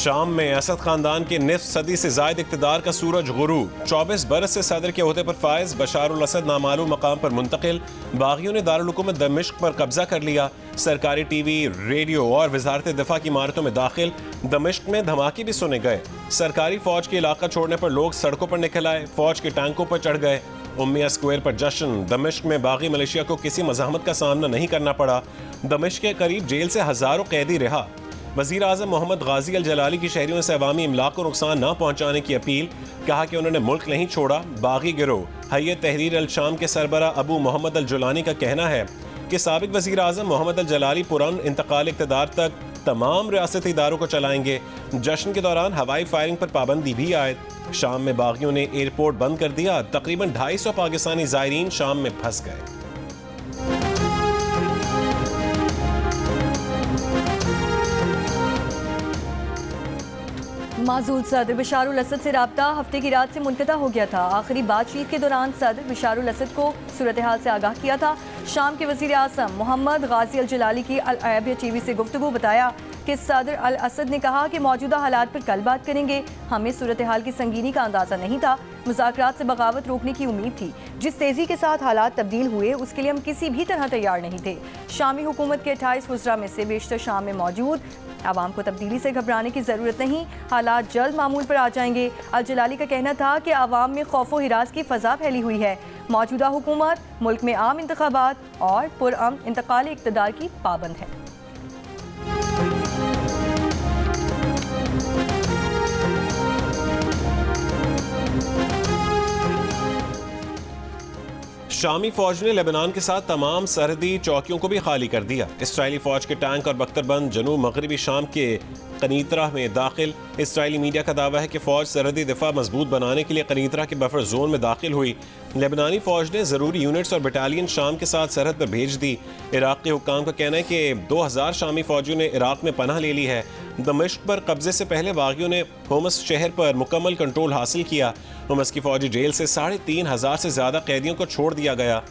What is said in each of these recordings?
शाम में असद खानदान के निफ सदी से जायद इक़्तिदार का सूरज गुरूब। 24 बरस से सदर के ओहदे पर फायज बशार उल असद नामालूम मकाम पर मुंतकिल। बागियों ने दारुल हुकूमत दमिश्क पर कब्जा कर लिया। सरकारी टीवी, रेडियो और वजारत दिफा की इमारतों में दाखिल। दमिश्क में धमाके भी सुने गए। सरकारी फौज के इलाका छोड़ने पर लोग सड़कों पर निकल आए, फौज के टैंकों पर चढ़ गए। उम्मिया स्क्वायर पर जश्न। दमिश्क में बागी मलेशिया को किसी मज़ाहमत का सामना नहीं करना पड़ा। दमिश्क के करीब जेल से हजारों कैदी रिहा। वज़ीर आज़म मोहम्मद गाजी अल जलाली की शहरियों से अवामी इमलाक को नुकसान न पहुँचाने की अपील। कहा कि उन्होंने मुल्क नहीं छोड़ा। बागी गिरोह हय्यत तहरीर अल शाम के सरबरा अबू मोहम्मद अल जुलानी का कहना है कि साबिक वज़ीर आज़म मोहम्मद अल जलाली पुरान इंतकाल इक़्तिदार तक तमाम रियासती इदारों को चलाएंगे। जश्न के दौरान हवाई फायरिंग पर पाबंदी भी आयद। शाम में बागियों ने एयरपोर्ट बंद कर दिया। तकरीबन 250 पाकिस्तानी ज़ायरीन शाम में फंस गए। माजूल सदर बशार उल असद से रब्ता हफ्ते की रात से मुनक़ता हो गया था। आखिरी बातचीत के दौरान सदर बशार उल असद को सूरत हाल से आगाह किया था। शाम के वज़ीर आज़म मोहम्मद गाजी अल जलाली की अल अरबिया टीवी से गुफ्तगू बताया कि सदर अल असद ने कहा कि मौजूदा हालात पर कल बात करेंगे। हमें सूरत हाल की संगीनी का अंदाज़ा नहीं था। मुज़ाकरात से बगावत रोकने की उम्मीद थी। जिस तेज़ी के साथ हालात तब्दील हुए उसके लिए हम किसी भी तरह तैयार नहीं थे। शामी हुकूमत के 28 वज़रा में से बेशतर शाम में मौजूद। आवाम को तब्दीली से घबराने की ज़रूरत नहीं, हालात जल्द मामूल पर आ जाएंगे। अल जलाली का कहना था कि आवाम में खौफ व हिरास की फ़ज़ा फैली हुई है। मौजूदा हुकूमत मुल्क में आम इंतखाबात और पुरअमन इंतकाली इक़्तिदार की पाबंद है। शामी फौज ने लेबनान के साथ तमाम सरहदी चौकियों को भी खाली कर दिया। इसराइली फौज के टैंक और बख्तरबंद जनूब मगरबी शाम के कनीतरा में दाखिल। इसराइली मीडिया का दावा है कि फौज सरहदी दिफा मजबूत बनाने के लिए कनीतरा के बफर जोन में दाखिल हुई। लेबनानी फौज ने ज़रूरी यूनिट्स और बटालियन शाम के साथ सरहद पर भेज दी। इराक के हुक्काम का कहना है कि 2000 शामी फौजियों ने इराक में पनाह ले ली है। दमिश्क पर कब्जे से पहले बागियों ने होमस शहर पर मुकम्मल कंट्रोल हासिल किया। होमस की फौजी जेल से 3500 से ज़्यादा कैदियों को छोड़ दिया गया।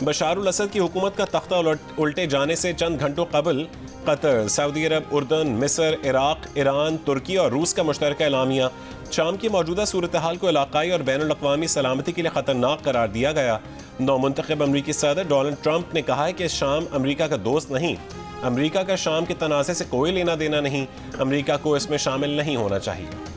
बशार उल असद की हुकूमत का तख्ता उल्टे जाने से चंद घंटों कबल कतर, सऊदी अरब, उर्दन, मिस्र, इराक, ईरान, तुर्की और रूस का मुश्तरका एलामिया। शाम की मौजूदा सूरत हाल को इलाकाई और बैनुल अक़वामी सलामती के लिए ख़तरनाक करार दिया गया। नौमुंतखब अमरीकी सदर डोनाल्ड ट्रंप ने कहा है कि शाम अमरीका का दोस्त नहीं। अमरीका का शाम के तनाज़े से कोई लेना देना नहीं। अमरीका को इसमें शामिल नहीं होना चाहिए।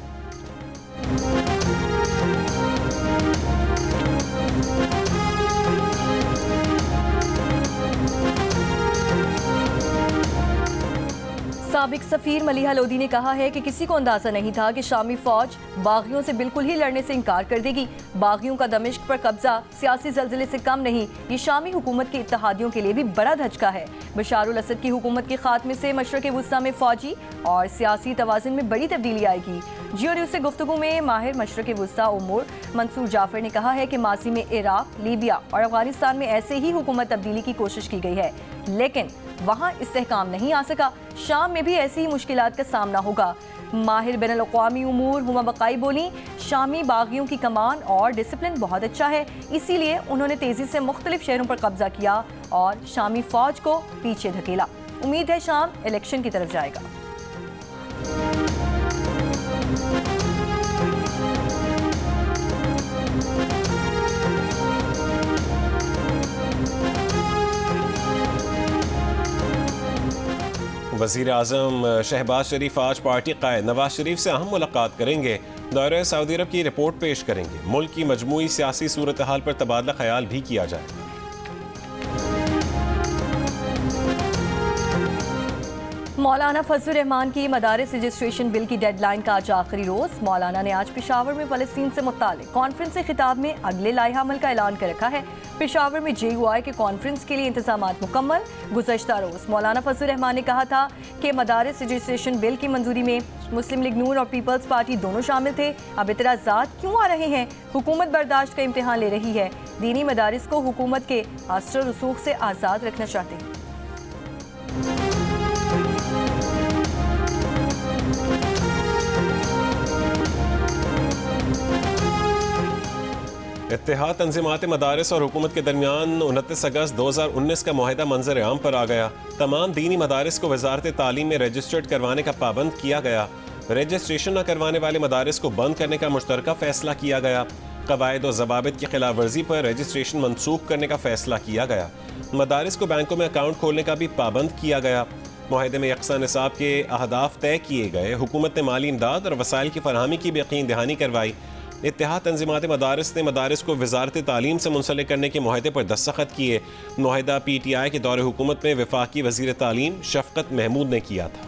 साबिक सफ़ीर मलिहा लोदी ने कहा है कि किसी को अंदाज़ा नहीं था कि शामी फ़ौज बागियों से बिल्कुल ही लड़ने से इनकार कर देगी। बागियों का दमिश्क पर कब्जा सियासी ज़ल्ज़ले से कम नहीं, ये शामी हुकूमत के इत्तेहादियों के लिए भी बड़ा धचका है। बशार उल असद की हुकूमत के खात्मे से मशरक़ वुस्ता में फ़ौजी और सियासी तवाज़ुन में बड़ी तब्दीली आएगी। जियो न्यूज़ से गुफ्तगू में माहिर मशरक़ वुस्ता उमूर मंसूर जाफ़र ने कहा है कि माजी में इराक, लीबिया और अफगानिस्तान में ऐसे ही हुकूमत तब्दीली की कोशिश की गई है, लेकिन वहाँ इस्तेहकाम नहीं आ सका। शाम में भी ऐसी ही मुश्किलात का सामना होगा। माहिर बैनुल अक़वामी उमूर हुमा बकाई बोली, शामी बागियों की कमान और डिसिप्लिन बहुत अच्छा है, इसीलिए उन्होंने तेज़ी से मुख्तलिफ शहरों पर कब्जा किया और शामी फ़ौज को पीछे धकेला। उम्मीद है शाम इलेक्शन की तरफ जाएगा। वज़ीर आज़म शहबाज शरीफ आज पार्टी क़ायद नवाज शरीफ से अहम मुलाकात करेंगे। दौरे सऊदी अरब की रिपोर्ट पेश करेंगे। मुल्क की मजमूई सियासी सूरत हाल पर तबादला ख्याल भी किया जाएगा। मौलाना फजलुर रहमान की मदारिस रजिस्ट्रेशन बिल की डेडलाइन का आज आखिरी रोज़। मौलाना ने आज पेशावर में फ़लस्तीन से मुताल्लिक़ कॉन्फ्रेंस से खिताब में अगले लाइहा अमल का ऐलान कर रखा है। पेशावर में JUI के कॉन्फ्रेंस के लिए इंतजामात मुकम्मल। गुज़श्ता रोज़ मौलाना फजलुर रहमान ने कहा था कि मदारिस रजिस्ट्रेशन बिल की मंजूरी में मुस्लिम लीग नून और पीपल्स पार्टी दोनों शामिल थे। अब इतराज़ात क्यों आ रहे हैं? हुकूमत बर्दाश्त का इम्तिहान ले रही है। दीनी मदारिस को हुकूमत के असर रसूख से आज़ाद रखना चाहते हैं। इत्तेहाद तंज़ीमात मदारिस और हुकूमत के दरमियान 29 अगस्त 2019 का मुआहिदा मंजर आम पर आ गया। तमाम दीनी मदारिस को वजारत तालीम में रजिस्टर्ड करवाने का पाबंद किया गया। रजिस्ट्रेशन न करवाने वाले मदारिस को बंद करने का मुश्तरका फैसला किया गया। कवायद और ज़वाबित की खिलाफ वर्जी पर रजिस्ट्रेशन मनसूख करने का फैसला किया गया। मदारिस को बैंकों में अकाउंट खोलने का भी पाबंद किया गया। मुआहदे में यकसा निसाब के अहदाफ तय किए गए। हुकूमत ने माली इमदाद और वसाइल की फरहमी की भी यकीन दहानी करवाई। इत्तेहाद तंजीमात मदारिस ने मदारिस को वजारत तालीम से मुंसलिक करने के मुआहदे पर दस्तखत किए। मुआहदा PTI के दौरे हुकूमत में वफाकी वज़ीर तालीम शफकत महमूद ने किया था।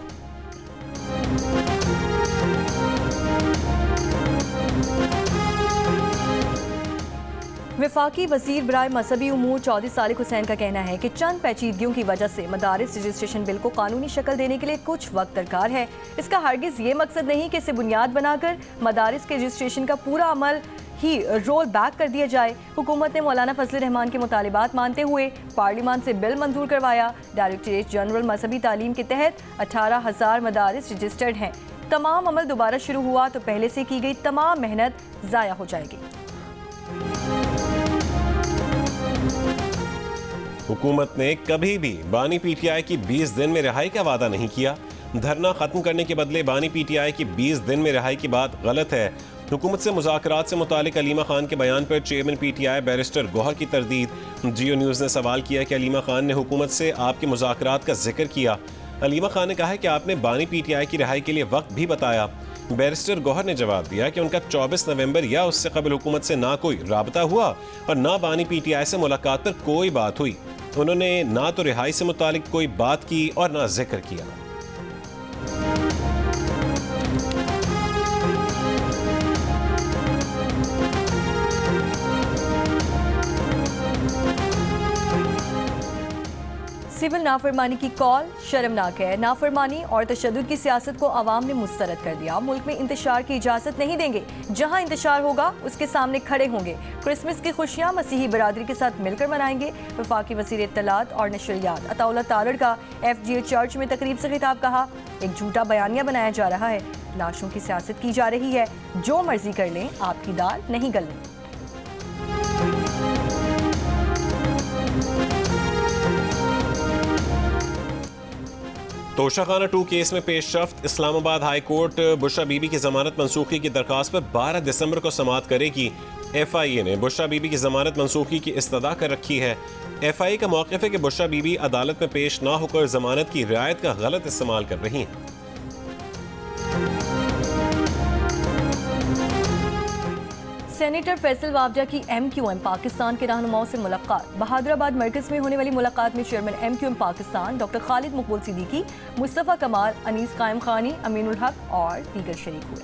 वफाकी वजीर बराए मजहबी उमूर चौधरी सालिक हुसैन का कहना है कि चंद पेचीदगियों की वजह से मदारिस रजिस्ट्रेशन बिल को कानूनी शक्ल देने के लिए कुछ वक्त दरकार है। इसका हरगिज ये मकसद नहीं कि इसे बुनियाद बनाकर मदारिस के रजिस्ट्रेशन का पूरा अमल ही रोल बैक कर दिया जाए। हुकूमत ने मौलाना फजल रहमान के मुतालिबात मानते हुए पार्लियामान से बिल मंजूर करवाया। डायरेक्टरेट जनरल मजहबी तालीम के तहत 18,000 मदारिस रजिस्टर्ड हैं। तमाम अमल दोबारा शुरू हुआ तो पहले से की गई तमाम मेहनत ज़ाया हो जाएगी। हुकूमत ने कभी भी बानी PTI की 20 दिन में रिहाई का वादा नहीं किया। धरना खत्म करने के बदले बानी PTI की 20 दिन में रिहाई की बात गलत है। हुकूमत से मुज़ाकरात से मुतालिक अलीमा खान के बयान पर चेयरमैन PTI बैरिस्टर गौहर की तरदीद। जियो न्यूज़ ने सवाल किया कि अलीमा खान ने हुकूमत से आपके मुज़ाकरात का जिक्र किया। अलीमा खान ने कहा है कि आपने बानी PTI की रिहाई के लिए वक्त भी बताया। बैरिस्टर गौहर ने जवाब दिया कि उनका 24 नवंबर या उससे कबल हुकूमत से ना कोई राबता हुआ और ना बानी PTI से मुलाकात पर कोई बात हुई। उन्होंने ना तो रिहाई से मुतालिक कोई बात की और ना जिक्र किया। सिविल नाफरमानी की कॉल शर्मनाक है। नाफरमानी और तशद्दुद की सियासत को अवाम ने मुस्तरद कर दिया। मुल्क में इंतशार की इजाज़त नहीं देंगे। जहां इंतशार होगा उसके सामने खड़े होंगे। क्रिसमस की खुशियां मसीही बरादरी के साथ मिलकर मनाएंगे। वफाकी वज़ीर इत्तलात और नशरियात अताउल्लाह तारड़ का FGA चर्च में तकरीब से खिताब। कहा, एक झूठा बयानिया बनाया जा रहा है। लाशों की सियासत की जा रही है। जो मर्जी कर लें, आपकी दाल नहीं गलनी। तोशाखाना 2 केस में पेशरफ्त। इस्लामाबाद हाई कोर्ट बुशरा बीबी की जमानत मनसूखी की दरखास्त पर 12 दिसंबर को समाअत करेगी। FIA ने बुशरा बीबी की जमानत मनसूखी की इस्तदा कर रखी है। FIA का मौक़िफ़ है कि बुशरा बीबी अदालत में पेश ना होकर जमानत की रियायत का गलत इस्तेमाल कर रही हैं। सेनेटर फैसल वावजा की MQM पाकिस्तान के रहनुमाओं से मुलाकात। बहादुराबाद मरकज में होने वाली मुलाकात में chairman MQM Pakistan doctor Khalid मकबूल सिद्दीकी, मुस्तफ़ा कमाल, अनीस कायम खानी, अमीनुल हक और दीगर शरीक हुए।